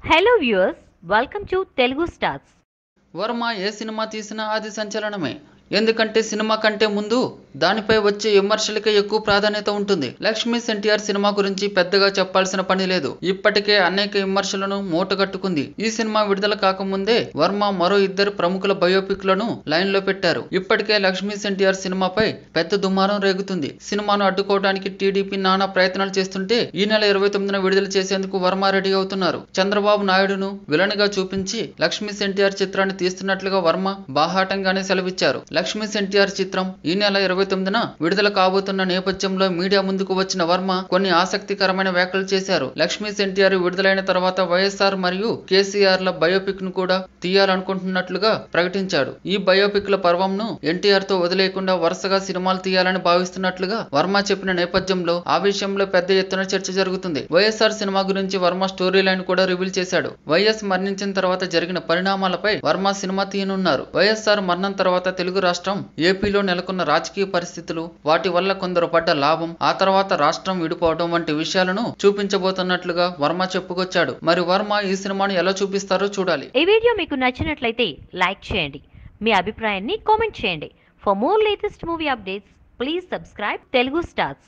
Hello viewers, welcome to Telugu Stars. Varma A cinema తీసినా అది సంచలనమే. ఎందుకంటే సినిమా కంటే ముందు దానిపై వచ్చే విమర్శలకే ఎక్కువ ప్రాధాన్యత ఉంటుంది. లక్ష్మీస్ ఎన్టీఆర్ సినిమా గురించి పెద్దగా చెప్పాల్సిన పని లేదు. ఇప్పటికే అనేక విమర్శలను మూటగట్టుకుంది. ఈ సినిమా విడుదల కాకముందే వర్మ మరో ఇద్దరు ప్రముఖుల బయోపిక్ లను లైన్ లో పెట్టారు. ఇప్పటికే లక్ష్మీస్ ఎన్టీఆర్ సినిమాపై పెద్ద దుమారం రేగుతుంది. సినిమాను అడ్డుకోవడానికి టీడీపీ నానా ప్రయత్నాలు చేస్తుంటే ఈ నెల 29న విడుదల చేసేందుకు వర్మ రెడీ అవుతున్నారు. చంద్రబాబు నాయుడును విలన్ గా చూపించి లక్ష్మీస్ ఎన్టీఆర్ చిత్రాన్ని తీస్తున్నట్లుగా వర్మ బాహాటంగానే సెలవిచ్చారు. లక్ష్మీస్ ఎన్టీఆర్ చిత్రం ఈ నెల 29న విడుదల కాబోతున్న నేపథ్యంలో మీడియా ముందుకు వచ్చిన వర్మ కొన్ని ఆసక్తికరమైన వ్యాఖ్యలు చేశారు. లక్ష్మీస్ ఎన్టీఆర్ విడుదలైన తర్వాత వైఎస్ఆర్ మరియు కేసీఆర్ ల బయోపిక్ ను కూడా తీయాలనుకుంటున్నట్లుగా ప్రకటించాడు. ఈ బయోపిక్ ల పర్వంను ఎన్టీఆర్ తో వదిలేయకుండా వరుసగా సినిమాలు తీయాలని భావిస్తున్నట్లుగా వర్మ చెప్పిన నేపథ్యంలో ఆ విషయంలో పెద్ద ఎత్తున చర్చ జరుగుతుంది. వైఎస్ఆర్ సినిమా గురించి వర్మ స్టోరీ లైన్ కూడా రివీల్ చేశాడు. వైఎస్ మరణించిన తర్వాత జరిగిన పరిణామాలపై వర్మ సినిమా తీయనున్నారు. వైఎస్ఆర్ మరణం తర్వాత తెలుగు రాష్ట్రం ఏపీలో నెలకొన్న రాజకీయ పరిస్థితులు, వాటి వల్ల కొందరు పడ్డ లాభం, ఆ తర్వాత రాష్ట్రం విడిపోవడం వంటి విషయాలను చూపించబోతున్నట్లుగా వర్మ చెప్పుకొచ్చాడు. మరి వర్మ ఈ సినిమాను ఎలా చూపిస్తారో చూడాలి. ఈ వీడియో మీకు నచ్చినట్లయితే లైక్ చేయండి, మీ అభిప్రాయాన్ని కామెంట్ చేయండి. For more latest movie updates please subscribe Telugu stars.